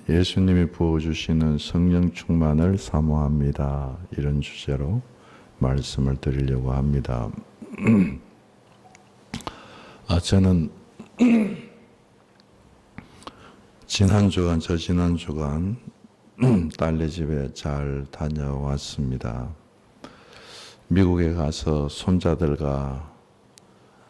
예수님이 부어주시는 성령 충만을 사모합니다. 이런 주제로 말씀을 드리려고 합니다. 저는 지난 주간 딸네 집에 잘 다녀왔습니다. 미국에 가서 손자들과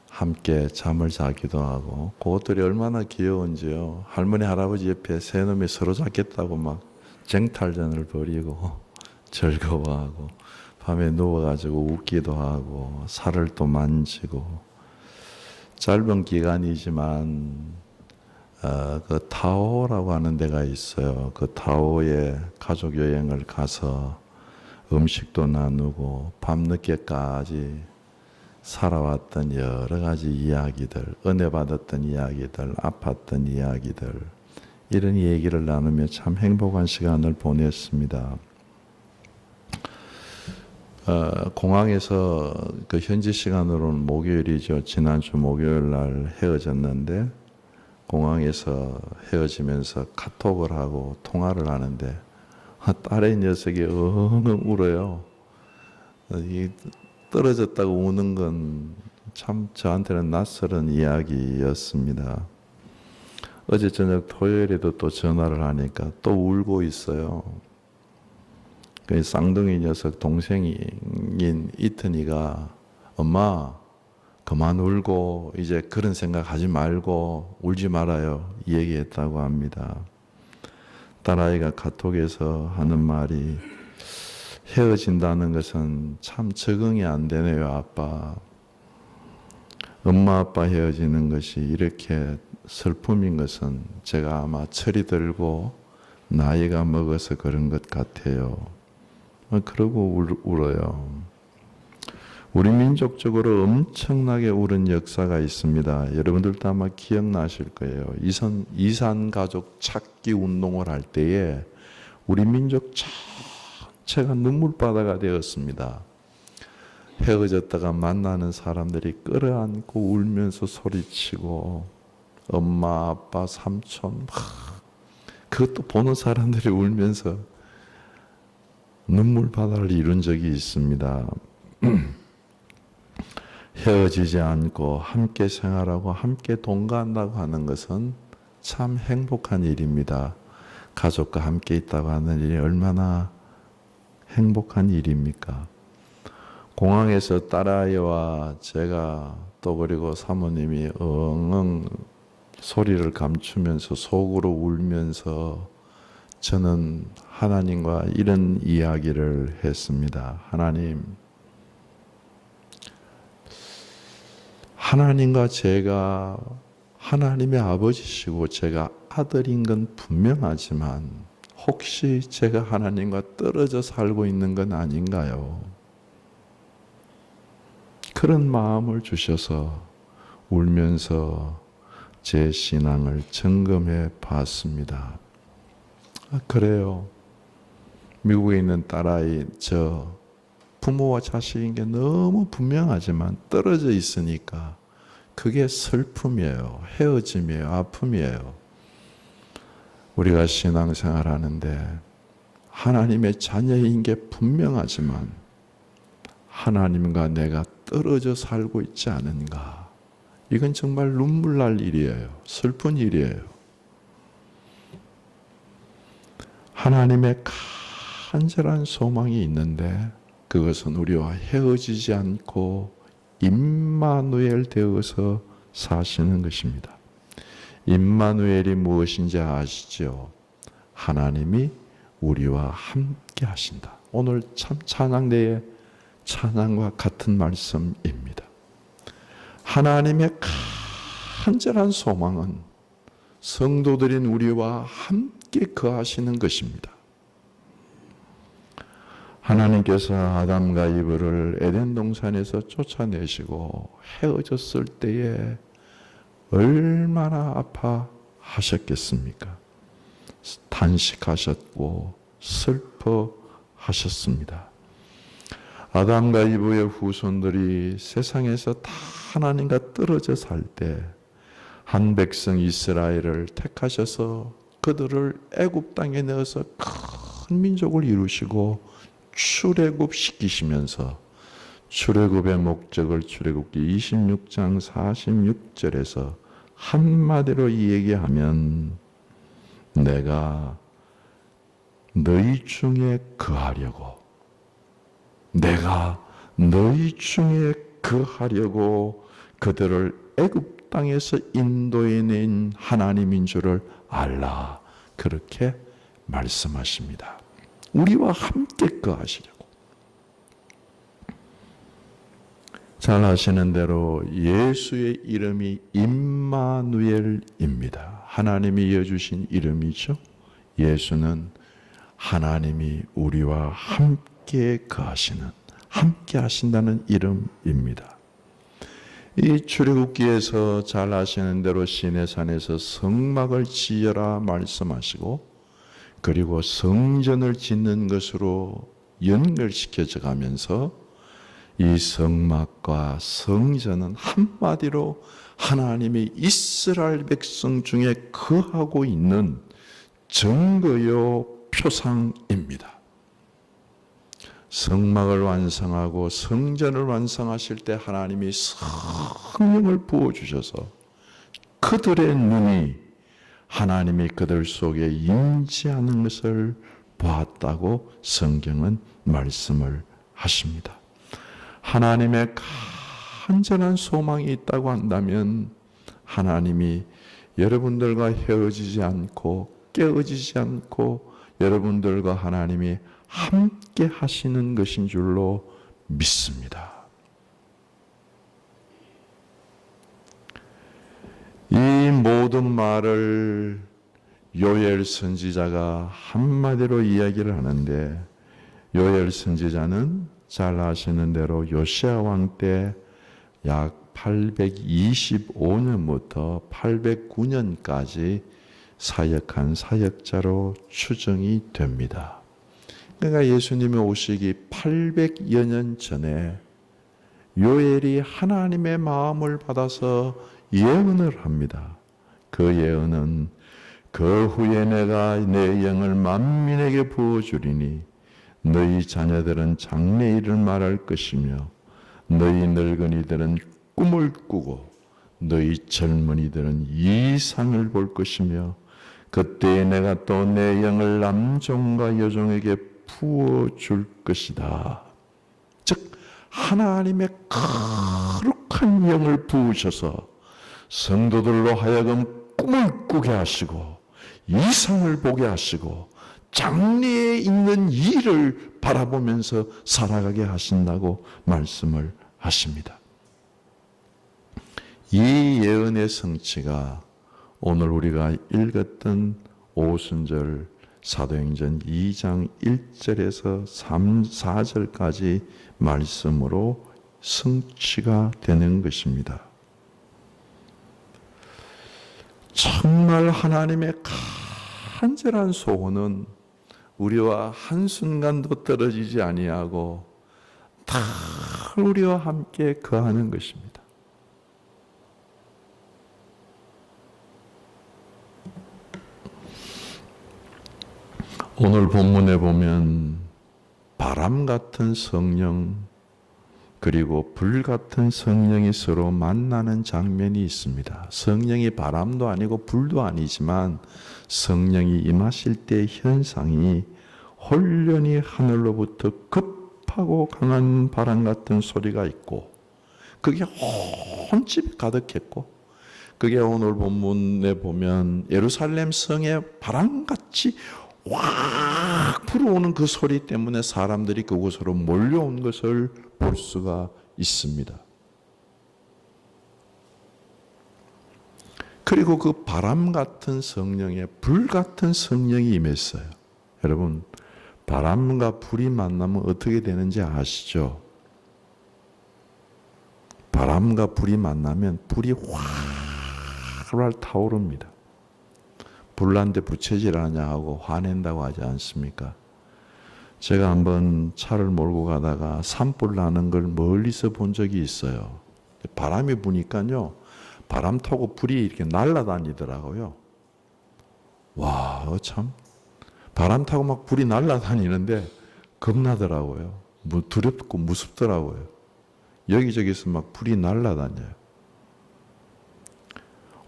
함께 잠을 자기도 하고, 그것들이 얼마나 귀여운지요. 할머니 할아버지 옆에 세 놈이 서로 잡겠다고 막 쟁탈전을 벌이고 즐거워하고, 밤에 누워가지고 웃기도 하고 살을 또 만지고. 짧은 기간이지만 그 타오라고 하는 데가 있어요. 그 타오에 가족 여행을 가서 음식도 나누고 밤늦게까지 살아왔던 여러 가지 이야기들, 은혜 받았던 이야기들, 아팠던 이야기들, 이런 얘기를 나누며 참 행복한 시간을 보냈습니다. 공항에서 그 현지 시간으로는 목요일이죠. 지난주 목요일 날 헤어졌는데, 공항에서 헤어지면서 카톡을 하고 통화를 하는데 딸의 녀석이 엉엉 울어요. 이 떨어졌다고 우는 건 참 저한테는 낯설은 이야기였습니다. 어제 저녁 토요일에도 또 전화를 하니까 또 울고 있어요. 그 쌍둥이 녀석 동생인 이튼이가 엄마 그만 울고 이제 그런 생각하지 말고 울지 말아요 얘기했다고 합니다. 딸아이가 카톡에서 하는 말이 헤어진다는 것은 참 적응이 안 되네요 아빠. 엄마 아빠 헤어지는 것이 이렇게 슬픔인 것은 제가 아마 철이 들고 나이가 먹어서 그런 것 같아요. 그러고 울어요. 우리 민족적으로 엄청나게 울은 역사가 있습니다. 여러분들도 아마 기억나실 거예요. 이산 가족 찾기 운동을 할 때에 우리 민족 전체가 눈물바다가 되었습니다. 헤어졌다가 만나는 사람들이 끌어안고 울면서 소리치고, 엄마, 아빠, 삼촌, 그것도 보는 사람들이 울면서 눈물바다를 이룬 적이 있습니다. 헤어지지 않고 함께 생활하고 함께 동거한다고 하는 것은 참 행복한 일입니다. 가족과 함께 있다고 하는 일이 얼마나 행복한 일입니까? 공항에서 딸아이와 제가 또 그리고 사모님이 엉엉 소리를 감추면서 속으로 울면서 저는 하나님과 이런 이야기를 했습니다. 하나님과 제가 하나님의 아버지시고 제가 아들인 건 분명하지만 혹시 제가 하나님과 떨어져 살고 있는 건 아닌가요? 그런 마음을 주셔서 울면서 제 신앙을 점검해 봤습니다. 그래요. 미국에 있는 딸아이 부모와 자식인 게 너무 분명하지만 떨어져 있으니까 그게 슬픔이에요. 헤어짐이에요. 아픔이에요. 우리가 신앙생활 하는데 하나님의 자녀인 게 분명하지만 하나님과 내가 떨어져 살고 있지 않은가. 이건 정말 눈물 날 일이에요. 슬픈 일이에요. 하나님의 간절한 소망이 있는데 그것은 우리와 헤어지지 않고 임마누엘 되어서 사시는 것입니다. 임마누엘이 무엇인지 아시죠? 하나님이 우리와 함께 하신다. 오늘 참 찬양대의 찬양과 같은 말씀입니다. 하나님의 간절한 소망은 성도들인 우리와 함께 거하시는 것입니다. 하나님께서 아담과 이브를 에덴 동산에서 쫓아내시고 헤어졌을 때에 얼마나 아파하셨겠습니까? 탄식하셨고 슬퍼하셨습니다. 아담과 이브의 후손들이 세상에서 다 하나님과 떨어져 살 때 한 백성 이스라엘을 택하셔서 그들을 애굽 땅에 넣어서 큰 민족을 이루시고 출애굽시키시면서 출애굽의 목적을 출애굽기 26장 46절에서 한마디로 얘기하면 내가 너희 중에 거하려고 내가 너희 중에 거하려고 그들을 애굽 땅에서 인도해낸 하나님인 줄을 알라. 그렇게 말씀하십니다. 우리와 함께 거하시려고. 잘 아시는 대로 예수의 이름이 임마누엘입니다. 하나님이 이어주신 이름이죠. 예수는 하나님이 우리와 함께 거하시는, 함께 하신다는 이름입니다. 이 출애굽기에서 잘 아시는 대로 시내산에서 성막을 지어라 말씀하시고 그리고 성전을 짓는 것으로 연결시켜져 가면서 이 성막과 성전은 한마디로 하나님이 이스라엘 백성 중에 거하고 있는 증거요 표상입니다. 성막을 완성하고 성전을 완성하실 때 하나님이 성령을 부어주셔서 그들의 눈이 하나님이 그들 속에 임재하는 것을 보았다고 성경은 말씀을 하십니다. 하나님의 간절한 소망이 있다고 한다면 하나님이 여러분들과 헤어지지 않고 깨어지지 않고 여러분들과 하나님이 함께 하시는 것인 줄로 믿습니다. 이 모든 말을 요엘 선지자가 한마디로 이야기를 하는데 요엘 선지자는 잘 아시는 대로 요시야 왕 때 약 825년부터 809년까지 사역한 사역자로 추정이 됩니다. 그러니까 예수님이 오시기 800여 년 전에 요엘이 하나님의 마음을 받아서 예언을 합니다. 그 예언은 그 후에 내가 내 영을 만민에게 부어주리니 너희 자녀들은 장래일을 말할 것이며 너희 늙은이들은 꿈을 꾸고 너희 젊은이들은 이상을 볼 것이며 그때에 내가 또 내 영을 남종과 여종에게 부어줄 것이다. 즉 하나님의 거룩한 영을 부으셔서 성도들로 하여금 꿈을 꾸게 하시고 이상을 보게 하시고 장래에 있는 일을 바라보면서 살아가게 하신다고 말씀을 하십니다. 이 예언의 성취가 오늘 우리가 읽었던 오순절 사도행전 2장 1절에서 3, 4절까지 말씀으로 성취가 되는 것입니다. 정말 하나님의 간절한 소원은 우리와 한순간도 떨어지지 아니하고 다 우리와 함께 거하는 것입니다. 오늘 본문에 보면 바람 같은 성령 그리고 불 같은 성령이 서로 만나는 장면이 있습니다. 성령이 바람도 아니고 불도 아니지만 성령이 임하실 때의 현상이 홀련히 하늘로부터 급하고 강한 바람 같은 소리가 있고 그게 온 집에 가득했고 그게 오늘 본문에 보면 예루살렘 성에 바람같이 확 불어오는 그 소리 때문에 사람들이 그곳으로 몰려온 것을 볼 수가 있습니다. 그리고 그 바람 같은 성령에 불 같은 성령이 임했어요. 여러분, 바람과 불이 만나면 어떻게 되는지 아시죠? 바람과 불이 만나면 불이 활활 타오릅니다. 불난데 부채질하냐 하고 화낸다고 하지 않습니까? 제가 한번 차를 몰고 가다가 산불 나는 걸 멀리서 본 적이 있어요. 바람이 부니까요, 바람 타고 불이 이렇게 날아다니더라고요. 와, 참 바람 타고 막 불이 날아다니는데 겁나더라고요. 두렵고 무섭더라고요. 여기저기서 막 불이 날아다녀요.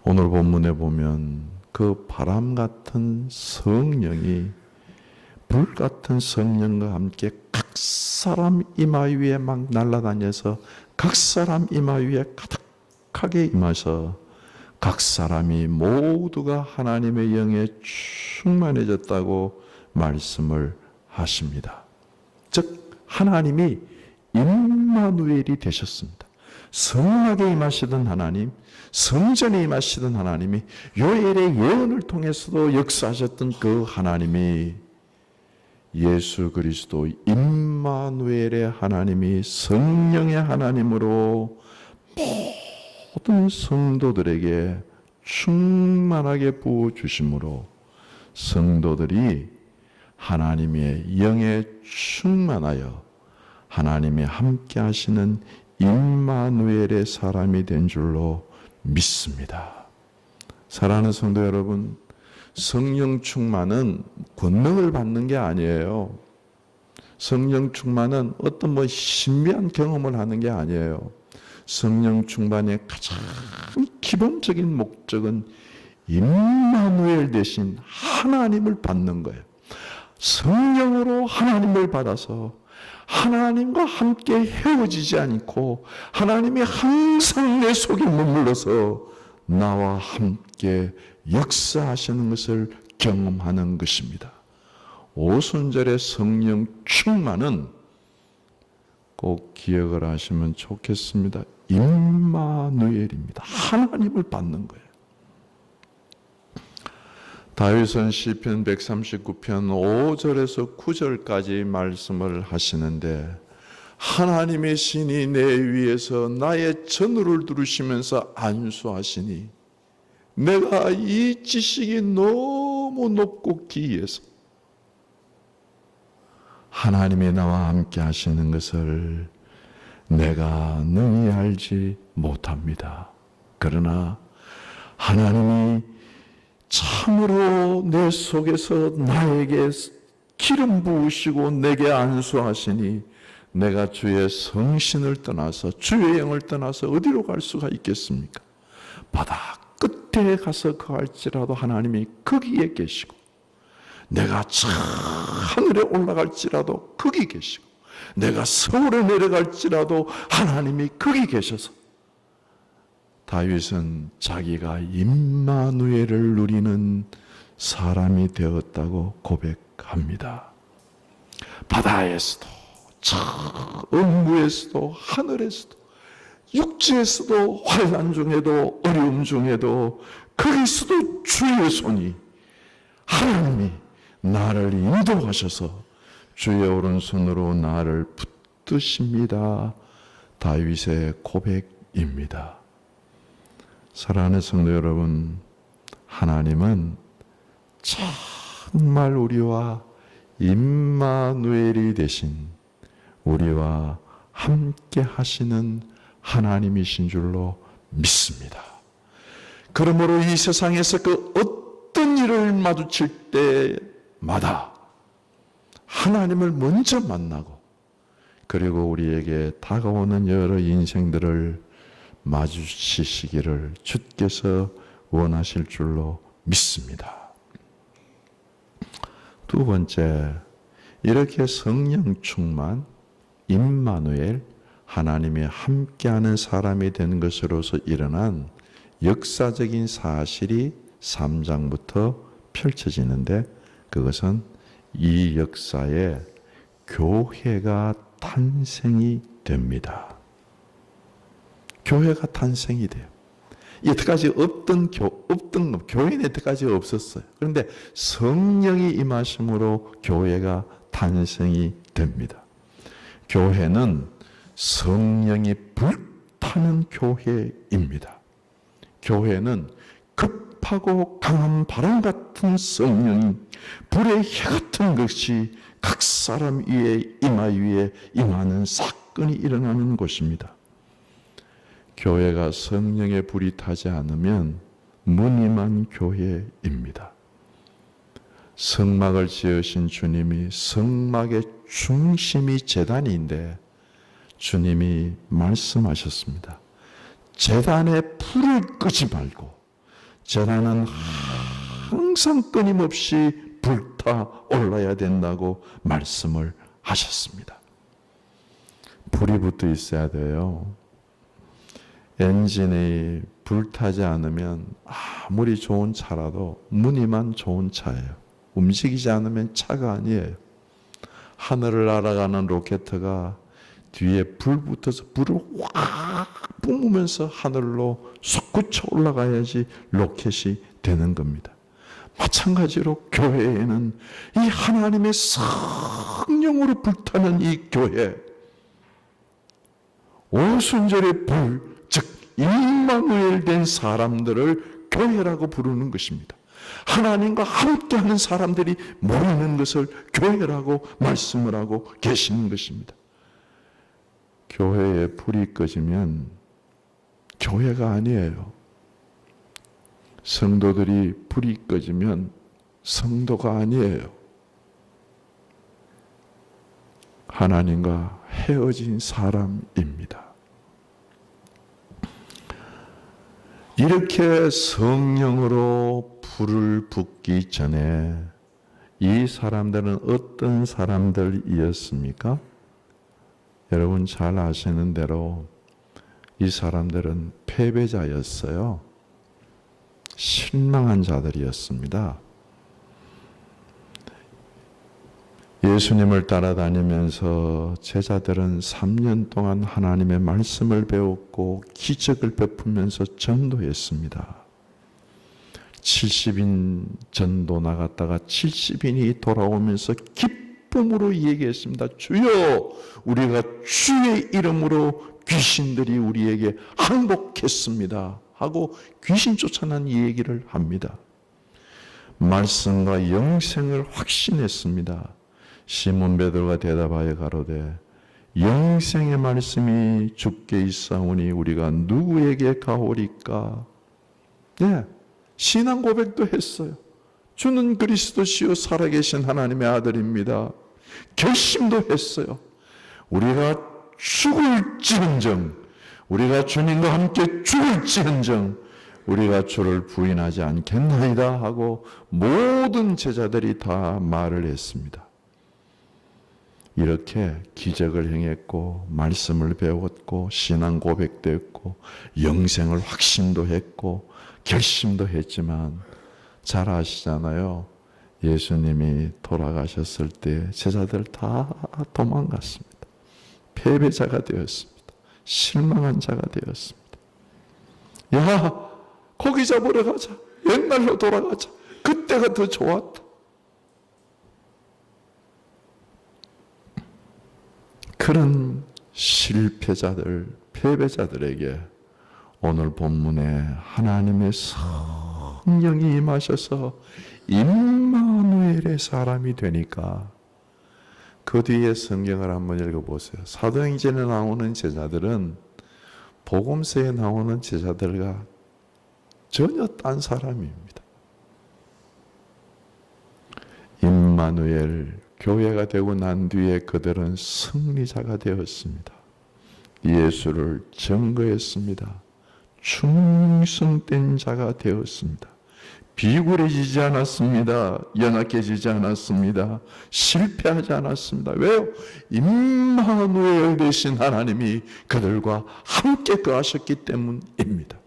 오늘 본문에 보면 그 바람 같은 성령이 불 같은 성령과 함께 각 사람 이마 위에 막 날아다녀서 각 사람 이마 위에 가득하게 임하셔 각 사람이 모두가 하나님의 영에 충만해졌다고 말씀을 하십니다. 즉 하나님이 임마누엘이 되셨습니다. 성막에 임하시던 하나님, 성전에 임하시던 하나님이 요엘의 예언을 통해서도 역사하셨던 그 하나님이 예수 그리스도 임마누엘의 하나님이 성령의 하나님으로 모든 성도들에게 충만하게 부어주심으로 성도들이 하나님의 영에 충만하여 하나님이 함께 하시는 임마누엘의 사람이 된 줄로 믿습니다. 사랑하는 성도 여러분, 성령 충만은 권능을 받는 게 아니에요. 성령 충만은 어떤 신비한 경험을 하는 게 아니에요. 성령 충만의 가장 기본적인 목적은 임마누엘 대신 하나님을 받는 거예요. 성령으로 하나님을 받아서 하나님과 함께 헤어지지 않고 하나님이 항상 내 속에 머물러서 나와 함께 역사하시는 것을 경험하는 것입니다. 오순절의 성령 충만은 꼭 기억을 하시면 좋겠습니다. 임마누엘입니다. 하나님을 받는 거예요. 다윗은 시편 139편 5절에서 9절까지 말씀을 하시는데 하나님의 신이 내 위에서 나의 전우를 두르시면서 안수하시니 내가 이 지식이 너무 높고 기이해서 하나님이 나와 함께 하시는 것을 내가 능히 알지 못합니다. 그러나 하나님이 참으로 내 속에서 나에게 기름 부으시고 내게 안수하시니 내가 주의 성신을 떠나서 주의 영을 떠나서 어디로 갈 수가 있겠습니까? 바다 끝에 가서 거할지라도 하나님이 거기에 계시고 내가 저 하늘에 올라갈지라도 거기 계시고 내가 서울에 내려갈지라도 하나님이 거기 계셔서 다윗은 자기가 임마누엘을 누리는 사람이 되었다고 고백합니다. 바다에서도 저 음부에서도 하늘에서도 육지에서도 환난 중에도 어려움 중에도 거기서도 주의 손이 하나님이 나를 인도하셔서 주의 오른손으로 나를 붙드십니다. 다윗의 고백입니다. 사랑하는 성도 여러분, 하나님은 정말 우리와 임마누엘이 되신 우리와 함께 하시는 하나님이신 줄로 믿습니다. 그러므로 이 세상에서 그 어떤 일을 마주칠 때마다 하나님을 먼저 만나고 그리고 우리에게 다가오는 여러 인생들을 마주치시기를 주께서 원하실 줄로 믿습니다. 두 번째, 이렇게 성령 충만, 임마누엘, 하나님이 함께하는 사람이 된 것으로서 일어난 역사적인 사실이 3장부터 펼쳐지는데 그것은 이 역사에 교회가 탄생이 됩니다. 교회가 탄생이 돼요. 여태까지 없던 교회는 여태까지 없었어요. 그런데 성령이 임하심으로 교회가 탄생이 됩니다. 교회는 성령이 불타는 교회입니다. 교회는 급하고 강한 바람 같은 성령이 불의 해 같은 것이 각 사람 위에 이마 위에 임하는 사건이 일어나는 곳입니다. 교회가 성령의 불이 타지 않으면 무늬만 교회입니다. 성막을 지으신 주님이 성막의 중심이 제단인데 주님이 말씀하셨습니다. 제단에 불을 끄지 말고 제단은 항상 끊임없이 불타 올라야 된다고 말씀을 하셨습니다. 불이 붙어 있어야 돼요. 엔진이 불타지 않으면 아무리 좋은 차라도 무늬만 좋은 차예요. 움직이지 않으면 차가 아니에요. 하늘을 날아가는 로켓가 뒤에 불 붙어서 불을 확 뿜으면서 하늘로 솟구쳐 올라가야지 로켓이 되는 겁니다. 마찬가지로 교회에는 이 하나님의 성령으로 불타는 이 교회, 오순절의 불, 즉 임마누엘 된 사람들을 교회라고 부르는 것입니다. 하나님과 함께하는 사람들이 모이는 것을 교회라고 말씀을 하고 계시는 것입니다. 교회에 불이 꺼지면 교회가 아니에요. 성도들이 불이 꺼지면 성도가 아니에요. 하나님과 헤어진 사람입니다. 이렇게 성령으로 불을 붓기 전에 이 사람들은 어떤 사람들이었습니까? 여러분 잘 아시는 대로 이 사람들은 패배자였어요. 실망한 자들이었습니다. 예수님을 따라다니면서 제자들은 3년 동안 하나님의 말씀을 배웠고 기적을 베풀면서 전도했습니다. 70인 전도 나갔다가 70인이 돌아오면서 기쁨으로 얘기했습니다. 주여, 우리가 주의 이름으로 귀신들이 우리에게 항복했습니다 하고 귀신 쫓아난 이 얘기를 합니다. 말씀과 영생을 확신했습니다. 시몬 베드로가 대답하여 가로되 영생의 말씀이 주께 있사오니 우리가 누구에게 가오리까? 네, 신앙 고백도 했어요. 주는 그리스도시요 살아계신 하나님의 아들입니다. 결심도 했어요. 우리가 죽을지언정, 우리가 주님과 함께 죽을지언정 우리가 주를 부인하지 않겠나이다 하고 모든 제자들이 다 말을 했습니다. 이렇게 기적을 행했고 말씀을 배웠고 신앙 고백도 했고 영생을 확신도 했고 결심도 했지만 잘 아시잖아요. 예수님이 돌아가셨을 때 제자들 다 도망갔습니다. 패배자가 되었습니다. 실망한 자가 되었습니다. 야, 고기 잡으러 가자. 옛날로 돌아가자. 그때가 더 좋았다. 그런 실패자들, 패배자들에게 오늘 본문에 하나님의 성령이 임하셔서 임마누엘의 사람이 되니까 그 뒤에 성경을 한번 읽어보세요. 사도행전에 나오는 제자들은 복음서에 나오는 제자들과 전혀 딴 사람입니다. 임마누엘 교회가 되고 난 뒤에 그들은 승리자가 되었습니다. 예수를 증거했습니다. 충성된 자가 되었습니다. 비굴해지지 않았습니다. 연약해지지 않았습니다. 실패하지 않았습니다. 왜요? 임마누엘 되신 하나님이 그들과 함께 거하셨기 때문입니다.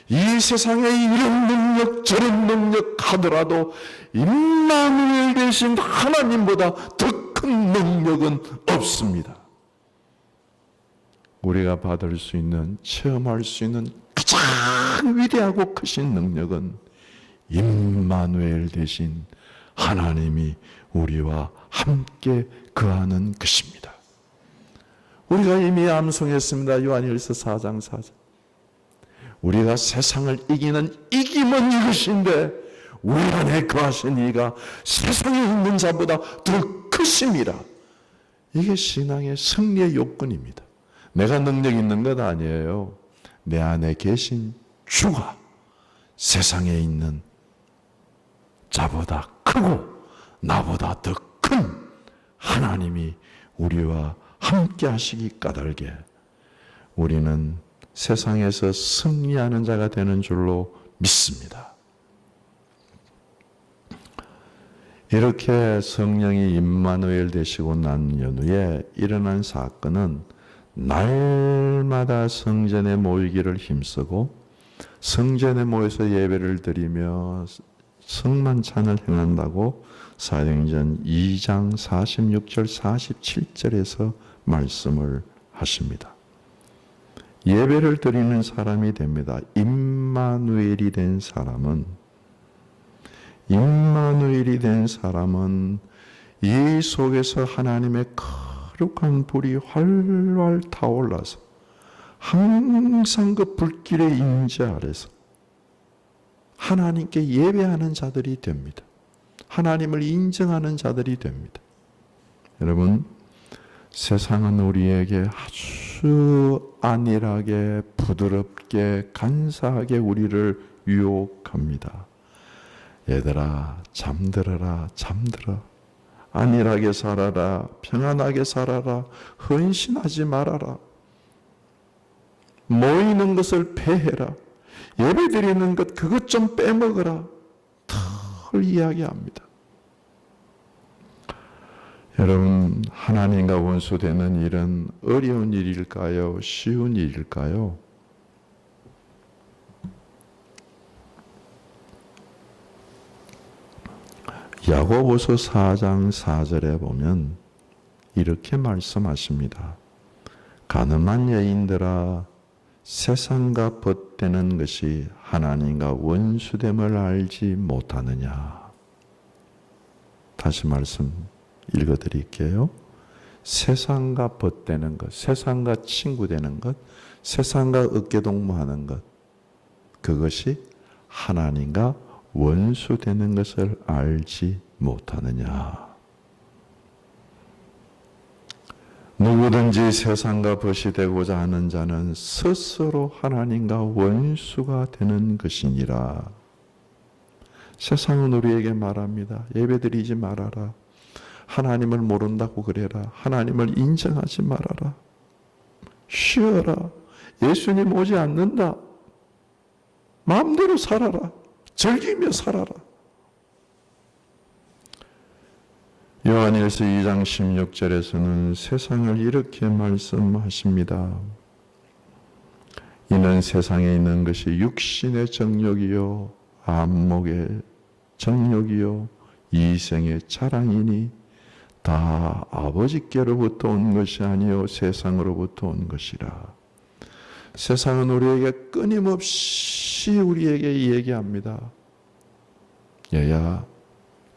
이 세상에 이런 능력 저런 능력 하더라도 임마누엘 되신 하나님보다 더 큰 능력은 없습니다. 우리가 받을 수 있는, 체험할 수 있는 가장 위대하고 크신 능력은 임마누엘 되신 하나님이 우리와 함께 거하는 것입니다. 우리가 이미 암송했습니다. 요한일서 4장 4절. 우리가 세상을 이기는 이김은 이것인데 우리 안에 거하신 이가 세상에 있는 자보다 더 크심이라. 이게 신앙의 승리의 요건입니다. 내가 능력 있는 것 아니에요. 내 안에 계신 주가 세상에 있는 자보다 크고 나보다 더 큰 하나님이 우리와 함께 하시기 까닭에 우리는 세상에서 승리하는 자가 되는 줄로 믿습니다. 이렇게 성령이 임마누엘 되시고 난 연후에 일어난 사건은 날마다 성전에 모이기를 힘쓰고 성전에 모여서 예배를 드리며 성만찬을 행한다고 사도행전 2장 46절 47절에서 말씀을 하십니다. 예배를 드리는 사람이 됩니다. 임마누엘이 된 사람은 이 속에서 하나님의 거룩한 불이 활활 타올라서 항상 그 불길의 임재 아래서 하나님께 예배하는 자들이 됩니다. 하나님을 인정하는 자들이 됩니다. 여러분, 세상은 우리에게 아주 안일하게, 부드럽게, 간사하게 우리를 유혹합니다. 얘들아, 잠들어라, 잠들어. 안일하게 살아라, 평안하게 살아라, 헌신하지 말아라. 모이는 것을 폐해라. 예배드리는 것 그것 좀 빼먹어라. 늘 이야기합니다. 여러분, 하나님과 원수되는 일은 어려운 일일까요? 쉬운 일일까요? 야고보서 4장 4절에 보면 이렇게 말씀하십니다. 가늠한 여인들아, 세상과 벗되는 것이 하나님과 원수됨을 알지 못하느냐. 다시 말씀 읽어드릴게요. 세상과 벗되는 것, 세상과 친구되는 것, 세상과 어깨동무하는 것, 그것이 하나님과 원수되는 것을 알지 못하느냐. 누구든지 세상과 벗이 되고자 하는 자는 스스로 하나님과 원수가 되는 것이니라. 세상은 우리에게 말합니다. 예배드리지 말아라. 하나님을 모른다고 그래라. 하나님을 인정하지 말아라. 쉬어라. 예수님 오지 않는다. 마음대로 살아라. 즐기며 살아라. 요한일서 2장 16절에서는 세상을 이렇게 말씀하십니다. 이는 세상에 있는 것이 육신의 정욕이요 안목의 정욕이요 이생의 자랑이니 다 아버지께로부터 온 것이 아니요 세상으로부터 온 것이라. 세상은 우리에게 끊임없이 우리에게 얘기합니다. 얘야,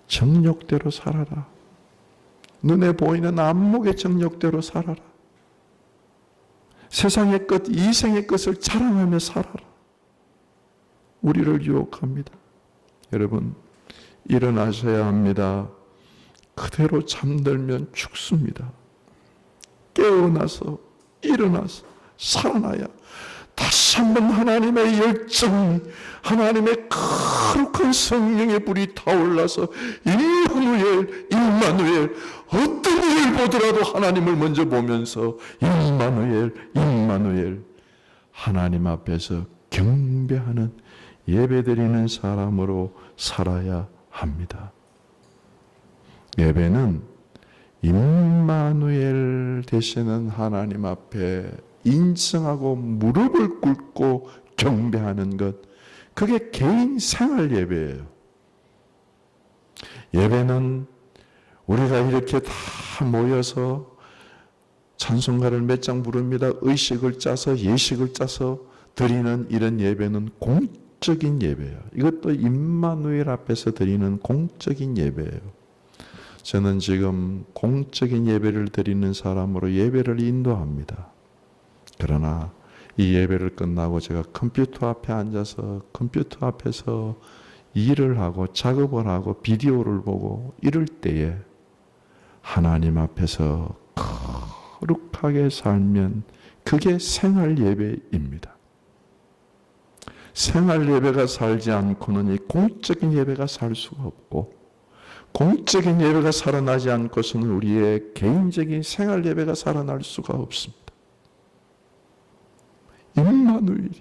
정욕대로 살아라. 눈에 보이는 안목의 정욕대로 살아라. 세상의 것, 이생의 것을 자랑하며 살아라. 우리를 유혹합니다. 여러분, 일어나셔야 합니다. 그대로 잠들면 죽습니다. 깨어나서 일어나서 살아나야 다시 한번 하나님의 열정이, 하나님의 거룩한 성령의 불이 타올라서 임마누엘, 어떤 일을 보더라도 하나님을 먼저 보면서 임마누엘 하나님 앞에서 경배하는 예배드리는 사람으로 살아야 합니다. 예배는 임마누엘 되시는 하나님 앞에 인정하고 무릎을 꿇고 경배하는 것, 그게 개인 생활 예배예요. 예배는 우리가 이렇게 다 모여서 찬송가를 몇 장 부릅니다. 의식을 짜서 예식을 짜서 드리는 이런 예배는 공적인 예배예요. 이것도 임마누엘 앞에서 드리는 공적인 예배예요. 저는 지금 공적인 예배를 드리는 사람으로 예배를 인도합니다. 그러나 이 예배를 끝나고 제가 컴퓨터 앞에 앉아서 컴퓨터 앞에서 일을 하고 작업을 하고 비디오를 보고 이럴 때에 하나님 앞에서 거룩하게 살면 그게 생활 예배입니다. 생활 예배가 살지 않고는 이 공적인 예배가 살 수가 없고, 공적인 예배가 살아나지 않고서는 우리의 개인적인 생활 예배가 살아날 수가 없습니다. 임마누엘.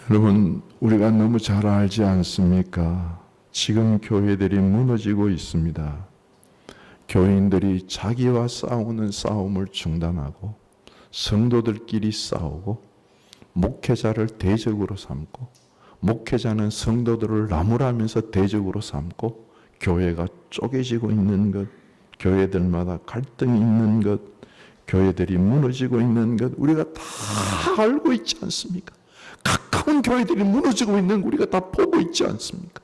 여러분, 우리가 너무 잘 알지 않습니까? 지금 교회들이 무너지고 있습니다. 교인들이 자기와 싸우는 싸움을 중단하고 성도들끼리 싸우고 목회자를 대적으로 삼고 목회자는 성도들을 나무라면서 대적으로 삼고 교회가 쪼개지고 있는 것, 교회들마다 갈등이 있는 것, 교회들이 무너지고 있는 것 우리가 다 알고 있지 않습니까? 가까운 교회들이 무너지고 있는 거 우리가 다 보고 있지 않습니까?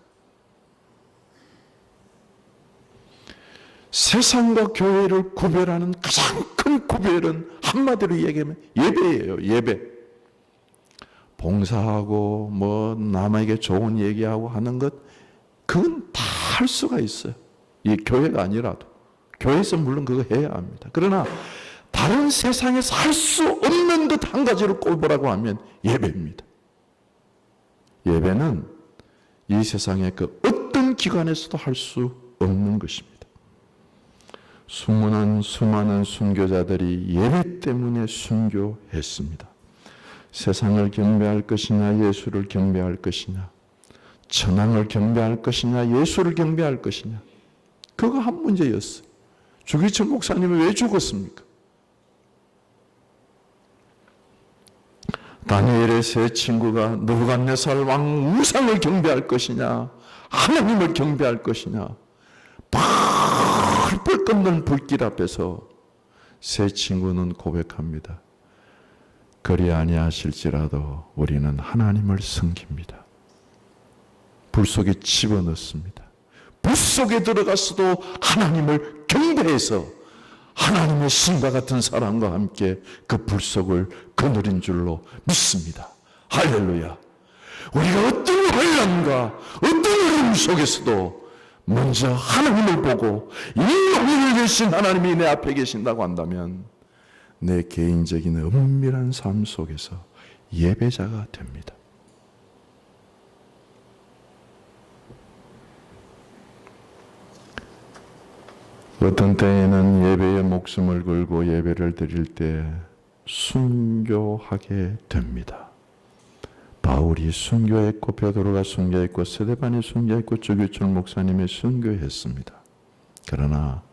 세상과 교회를 구별하는 가장 큰 구별은 한마디로 얘기하면 예배예요. 예배. 봉사하고 뭐 남에게 좋은 얘기하고 하는 것 그건 다 할 수가 있어요. 이 교회가 아니라도. 교회에서 물론 그거 해야 합니다. 그러나 다른 세상에서 할 수 없는 것 한 가지를 꼽으라고 하면 예배입니다. 예배는 이 세상의 그 어떤 기관에서도 할 수 없는 것입니다. 수많은 순교자들이 예배 때문에 순교했습니다. 세상을 경배할 것이냐 예수를 경배할 것이냐 천황을 경배할 것이냐 예수를 경배할 것이냐 그거 한 문제였어요. 주기철 목사님은 왜 죽었습니까? 다니엘의 세 친구가 느부갓네살 왕 우상을 경배할 것이냐 하나님을 경배할 것이냐 펄펄 끓는 불길 앞에서 세 친구는 고백합니다. 그리 아니하실지라도 우리는 하나님을 섬깁니다. 불 속에 집어넣습니다. 불 속에 들어갔어도 하나님을 경배해서 하나님의 신과 같은 사람과 함께 그 불 속을 거느린 줄로 믿습니다. 할렐루야. 우리가 어떤 환난과 어떤 어려움 속에서도 먼저 하나님을 보고 임마누엘 되신 하나님이 내 앞에 계신다고 한다면 내 개인적인 은밀한 삶 속에서 예배자가 됩니다. 어떤 때에는 예배에 목숨을 걸고 예배를 드릴 때 순교하게 됩니다. 바울이 순교했고 베드로가 순교했고 스데반이 순교했고 주기철 목사님이 순교했습니다. 그러나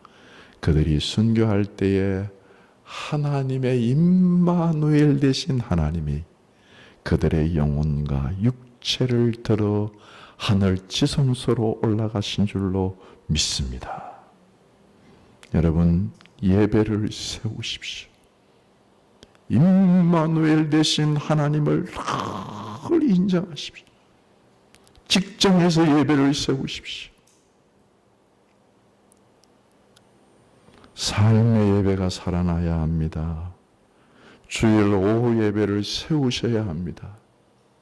그들이 순교할 때에 하나님의 임마누엘 되신 하나님이 그들의 영혼과 육체를 들어 하늘 지성소로 올라가신 줄로 믿습니다. 여러분 예배를 세우십시오. 임마누엘 되신 하나님을 늘 인정하십시오. 직정해서 예배를 세우십시오. 삶의 예배가 살아나야 합니다. 주일 오후 예배를 세우셔야 합니다.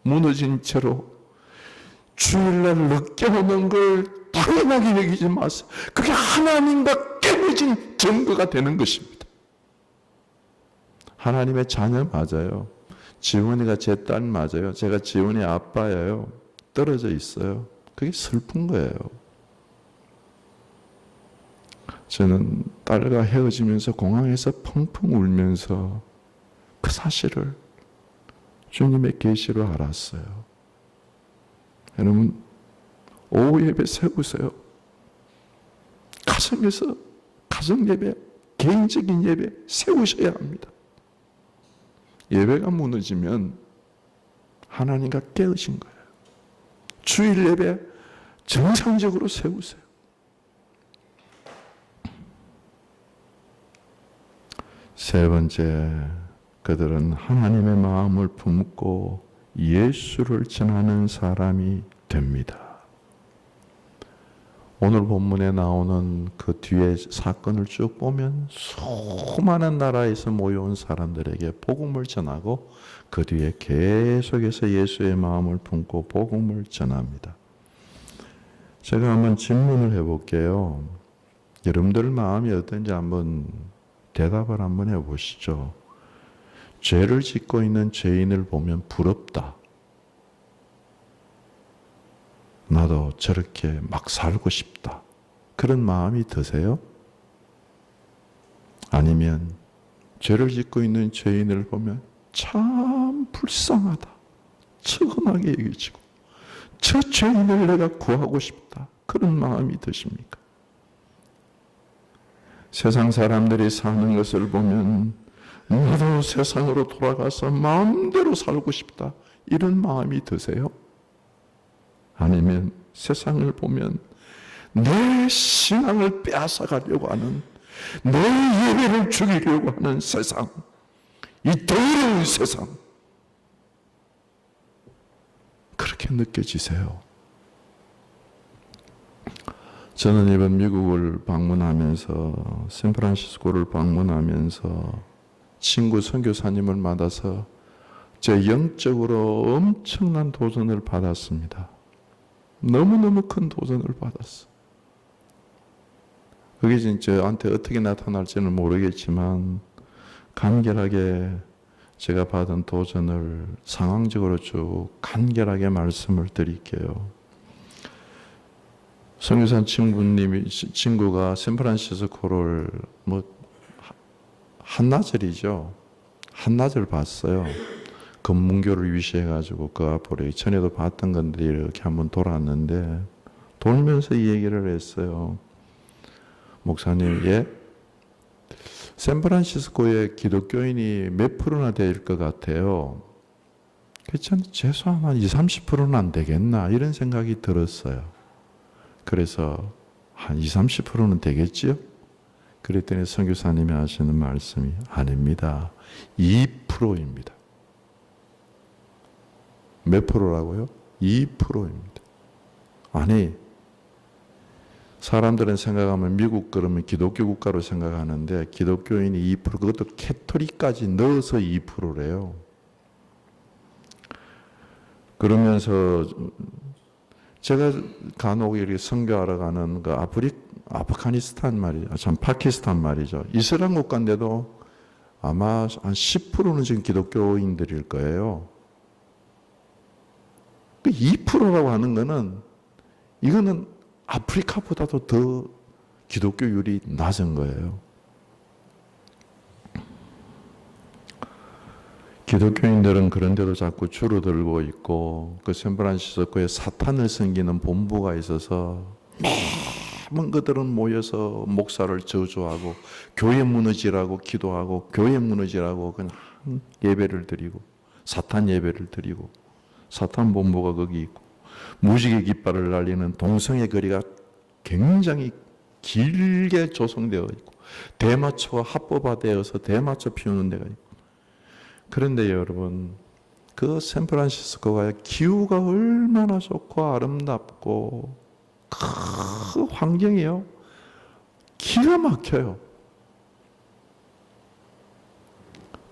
무너진 채로 주일날 늦게 오는 걸 당연하게 여기지 마세요. 그게 하나님과 깨어진 증거가 되는 것입니다. 하나님의 자녀 맞아요. 지원이가 제 딸 맞아요. 제가 지원이 아빠예요. 떨어져 있어요. 그게 슬픈 거예요. 저는 딸과 헤어지면서 공항에서 펑펑 울면서 그 사실을 주님의 계시로 알았어요. 여러분 오후 예배 세우세요. 가정에서 가정 예배, 개인적인 예배 세우셔야 합니다. 예배가 무너지면 하나님과 깨어진 거예요. 주일 예배 정상적으로 세우세요. 세 번째, 그들은 하나님의 마음을 품고 예수를 전하는 사람이 됩니다. 오늘 본문에 나오는 그 뒤에 사건을 쭉 보면 수많은 나라에서 모여온 사람들에게 복음을 전하고 그 뒤에 계속해서 예수의 마음을 품고 복음을 전합니다. 제가 한번 질문을 해볼게요. 여러분들 마음이 어떤지 한번 대답을 한번 해보시죠. 죄를 짓고 있는 죄인을 보면 부럽다. 나도 저렇게 막 살고 싶다. 그런 마음이 드세요? 아니면 죄를 짓고 있는 죄인을 보면 참 불쌍하다. 처음하게 여겨지고 저 죄인을 내가 구하고 싶다. 그런 마음이 드십니까? 세상 사람들이 사는 것을 보면 나도 세상으로 돌아가서 마음대로 살고 싶다. 이런 마음이 드세요? 아니면 세상을 보면 내 신앙을 빼앗아가려고 하는, 내 예배를 죽이려고 하는 세상, 이 더러운 세상, 그렇게 느껴지세요? 저는 이번 미국을 방문하면서, 샌프란시스코를 방문하면서 친구 선교사님을 만나서 제 영적으로 엄청난 도전을 받았습니다. 너무너무 큰 도전을 받았어. 그게 진짜 저한테 어떻게 나타날지는 모르겠지만 간결하게 제가 받은 도전을 상황적으로 쭉 간결하게 말씀을 드릴게요. 선교사 친구가 샌프란시스코를 한나절이죠. 한나절 봤어요. 검문교를 위시해가지고 그 앞으로 전에도 봤던 건데 이렇게 한번 돌았는데 돌면서 이 얘기를 했어요. 목사님, 예? 샌프란시스코에 기독교인이 몇 프로나 될 것 같아요? 그렇죠? 최소한 한 20, 30%는 안 되겠나 이런 생각이 들었어요. 그래서 한 20, 30%는 되겠지요? 그랬더니 선교사님이 하시는 말씀이 아닙니다. 2%입니다. 몇 프로라고요? 2%입니다. 아니, 사람들은 생각하면 미국 그러면 기독교 국가로 생각하는데 기독교인이 2%, 그것도 캐토릭까지 넣어서 2%래요. 그러면서 제가 간혹 이렇게 선교하러 가는 그 아프가니스탄 말이죠. 참 파키스탄 말이죠. 이슬람 국가인데도 아마 한 10%는 지금 기독교인들일 거예요. 2%라고 하는 거는 이거는 아프리카보다도 더 기독교율이 낮은 거예요. 기독교인들은 그런데도 자꾸 줄어들고 있고 그 샌프란시스코에 사탄을 섬기는 본부가 있어서 매번 그들은 모여서 목사를 저주하고 교회 무너지라고 기도하고 교회 무너지라고 그냥 예배를 드리고 사탄 예배를 드리고 사탄 본부가 거기 있고 무지개 깃발을 날리는 동성애 거리가 굉장히 길게 조성되어 있고 대마초가 합법화되어서 대마초 피우는 데가 있고 그런데 여러분 그 샌프란시스코가 기후가 얼마나 좋고 아름답고 그 환경이요 기가 막혀요.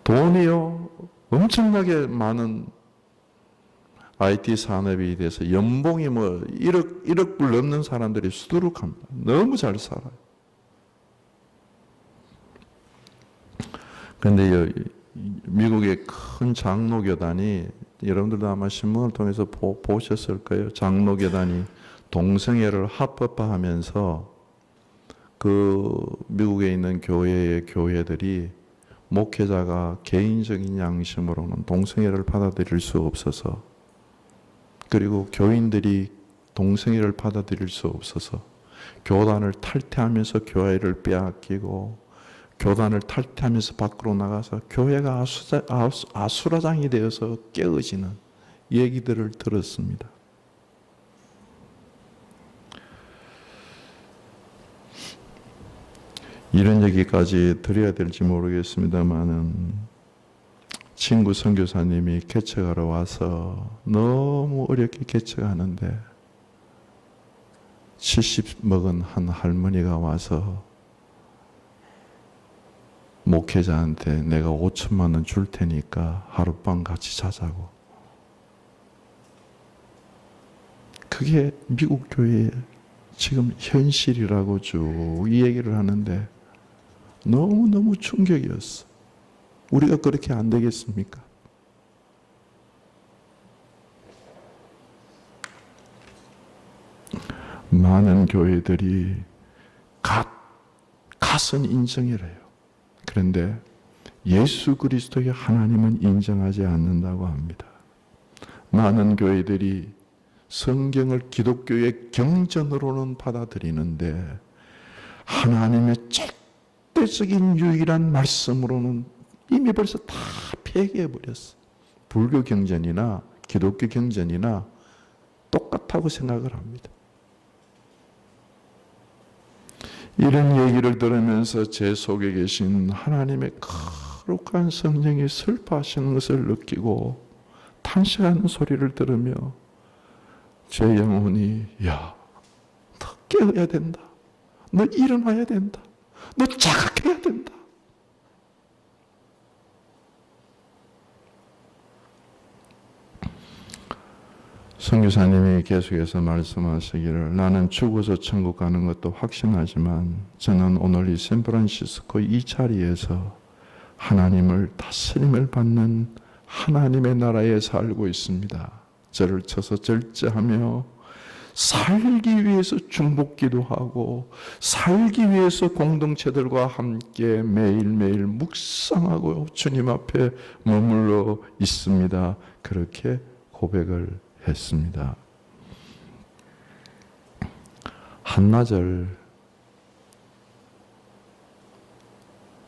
돈이요 엄청나게 많은 IT 산업이 돼서 연봉이 1억 불 넘는 사람들이 수두룩합니다. 너무 잘 살아요. 그런데 미국의 큰 장로교단이 여러분들도 아마 신문을 통해서 보셨을 거예요. 장로교단이 동성애를 합법화하면서 그 미국에 있는 교회의 교회들이 목회자가 개인적인 양심으로는 동성애를 받아들일 수 없어서 그리고 교인들이 동성애를 받아들일 수 없어서 교단을 탈퇴하면서 교회를 빼앗기고 교단을 탈퇴하면서 밖으로 나가서 교회가 아수라장이 되어서 깨어지는 얘기들을 들었습니다. 이런 얘기까지 드려야 될지 모르겠습니다만은 친구 선교사님이 개척하러 와서 너무 어렵게 개척하는데 70 먹은 한 할머니가 와서 목회자한테 내가 5천만 원 줄 테니까 하룻밤 같이 자자고. 그게 미국 교회의 지금 현실이라고 쭉 이 얘기를 하는데 너무너무 충격이었어. 우리가 그렇게 안 되겠습니까? 많은 교회들이 갓은 인정을 해요. 그런데 예수 그리스도의 하나님은 인정하지 않는다고 합니다. 많은 교회들이 성경을 기독교의 경전으로는 받아들이는데 하나님의 절대적인 유일한 말씀으로는 이미 벌써 다 폐기해버렸어. 불교 경전이나 기독교 경전이나 똑같다고 생각을 합니다. 이런 얘기를 들으면서 제 속에 계신 하나님의 거룩한 성령이 슬퍼하시는 것을 느끼고 탄식하는 소리를 들으며 제 영혼이 야, 너 깨어야 된다. 너 일어나야 된다. 너 자각해야 된다. 선교사님이 계속해서 말씀하시기를 나는 죽어서 천국 가는 것도 확신하지만 저는 오늘 이 샌프란시스코 이 자리에서 하나님을 다스림을 받는 하나님의 나라에 살고 있습니다. 저를 쳐서 절제하며 살기 위해서 중복기도 하고 살기 위해서 공동체들과 함께 매일매일 묵상하고 주님 앞에 머물러 있습니다. 그렇게 고백을 했습니다. 한나절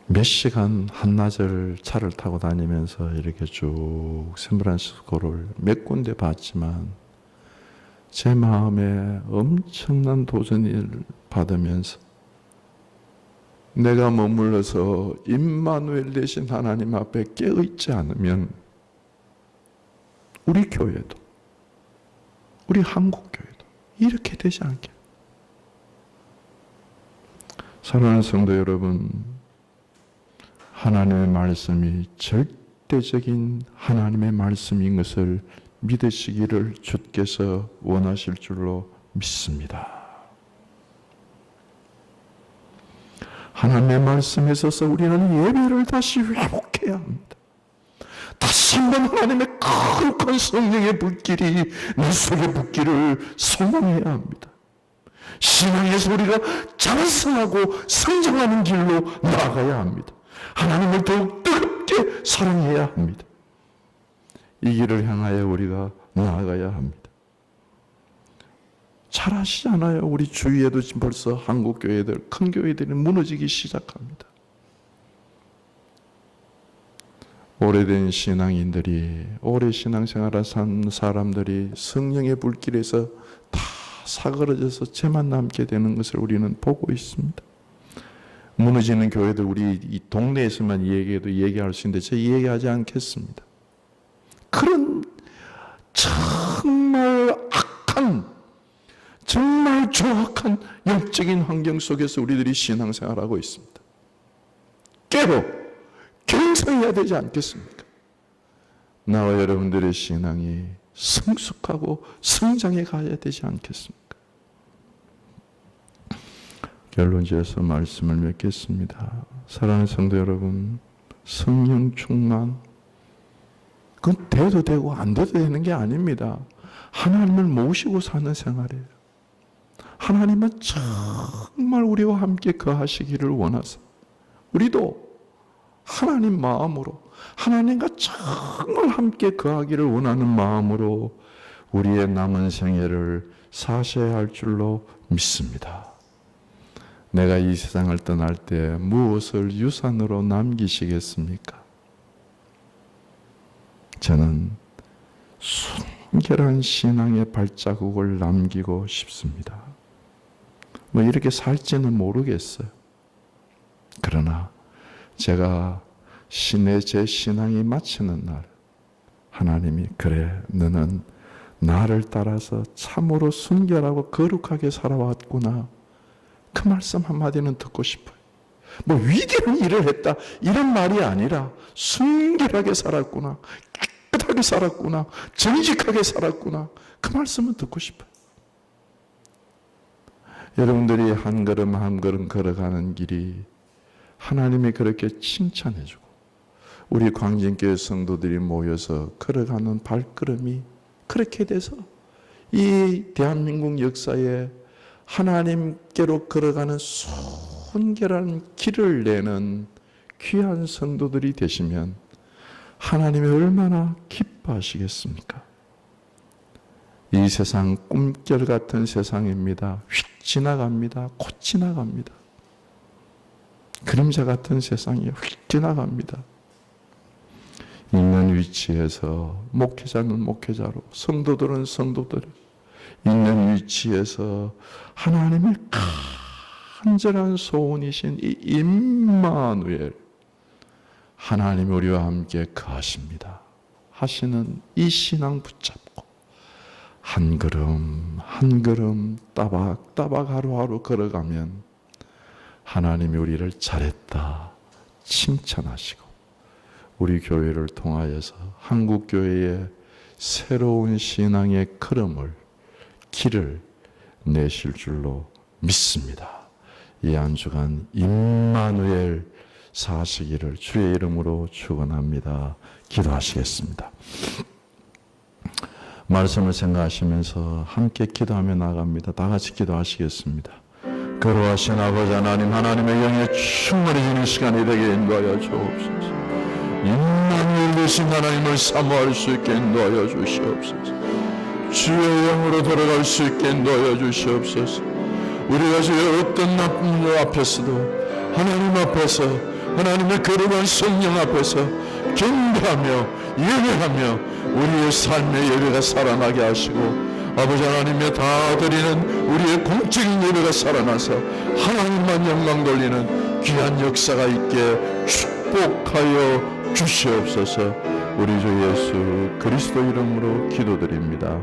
몇 시간 한나절 차를 타고 다니면서 이렇게 쭉 샌프란시스코를 몇 군데 봤지만 제 마음에 엄청난 도전을 받으면서 내가 머물러서 임마누엘 되신 하나님 앞에 깨어있지 않으면 우리 교회도 우리 한국교회도 이렇게 되지 않게. 사랑하는 성도 여러분, 하나님의 말씀이 절대적인 하나님의 말씀인 것을 믿으시기를 주께서 원하실 줄로 믿습니다. 하나님의 말씀에 있어서 우리는 예배를 다시 회복해야 합니다. 다시 한번 하나님의 거룩한 성령의 불길이 내 속에 붙기를 소망해야 합니다. 신앙에서 우리가 장성하고 성장하는 길로 나아가야 합니다. 하나님을 더욱 뜨겁게 사랑해야 합니다. 이 길을 향하여 우리가 나아가야 합니다. 잘 아시잖아요. 우리 주위에도 지금 벌써 한국 교회들, 큰 교회들이 무너지기 시작합니다. 오래된 신앙인들이, 오래 신앙생활을 산 사람들이 성령의 불길에서 다 사그러져서 죄만 남게 되는 것을 우리는 보고 있습니다. 무너지는 교회들 우리 이 동네에서만 얘기해도 얘기할 수 있는데 제가 얘기하지 않겠습니다. 그런 정말 악한, 정말 조악한 영적인 환경 속에서 우리들이 신앙생활하고 있습니다. 깨어 경성해야 되지 않겠습니까? 나와 여러분들의 신앙이 성숙하고 성장해 가야 되지 않겠습니까? 결론지어서 말씀을 맺겠습니다. 사랑하는 성도 여러분, 성령 충만, 그건 돼도 되고 안 돼도 되는 게 아닙니다. 하나님을 모시고 사는 생활이에요. 하나님은 정말 우리와 함께 거하시기를 원하세요. 우리도 하나님 마음으로, 하나님과 정말 함께 거하기를 원하는 마음으로 우리의 남은 생애를 사셔야 할 줄로 믿습니다. 내가 이 세상을 떠날 때 무엇을 유산으로 남기시겠습니까? 저는 순결한 신앙의 발자국을 남기고 싶습니다. 뭐 이렇게 살지는 모르겠어요. 그러나 제가 제 신앙이 마치는 날 하나님이 그래 너는 나를 따라서 참으로 순결하고 거룩하게 살아왔구나, 그 말씀 한마디는 듣고 싶어요. 뭐 위대한 일을 했다 이런 말이 아니라 순결하게 살았구나, 깨끗하게 살았구나, 정직하게 살았구나, 그 말씀은 듣고 싶어요. 여러분들이 한 걸음 한 걸음 걸어가는 길이 하나님이 그렇게 칭찬해주고 우리 광진교회 성도들이 모여서 걸어가는 발걸음이 그렇게 돼서 이 대한민국 역사에 하나님께로 걸어가는 순결한 길을 내는 귀한 성도들이 되시면 하나님이 얼마나 기뻐하시겠습니까? 이 세상 꿈결 같은 세상입니다. 휙 지나갑니다. 곧 지나갑니다. 그림자 같은 세상이 휙 지나갑니다. 있는 위치에서 목회자는 목회자로, 성도들은 성도대로 있는 위치에서 하나님의 간절한 소원이신 이 임마누엘, 하나님이 우리와 함께 거하십니다 하시는 이 신앙 붙잡고 한 걸음 한 걸음 따박따박 하루하루 걸어가면 하나님이 우리를 잘했다 칭찬하시고 우리 교회를 통하여서 한국교회의 새로운 신앙의 걸음을, 길을 내실 줄로 믿습니다. 이 한 주간 임마누엘 사시기를 주의 이름으로 축원합니다. 기도하시겠습니다. 말씀을 생각하시면서 함께 기도하며 나갑니다. 다 같이 기도하시겠습니다. 거룩하신 아버지 하나님, 하나님의 영에 충만해지는 시간이 되게 인도하여 주옵소서. 임마누엘 되신 하나님을 사모할 수 있게 인도하여 주시옵소서. 주의 영으로 돌아갈 수 있게 인도하여 주시옵소서. 우리가 주의 어떤 나쁜 일 앞에서도 하나님 앞에서, 하나님의 거룩한 성령 앞에서 경배하며 예배하며 우리의 삶의 예배가 살아나게 하시고, 아버지 하나님의 다 드리는 우리의 공적인 예배가 살아나서 하나님만 영광 돌리는 귀한 역사가 있게 축복하여 주시옵소서. 우리 주 예수 그리스도 이름으로 기도드립니다.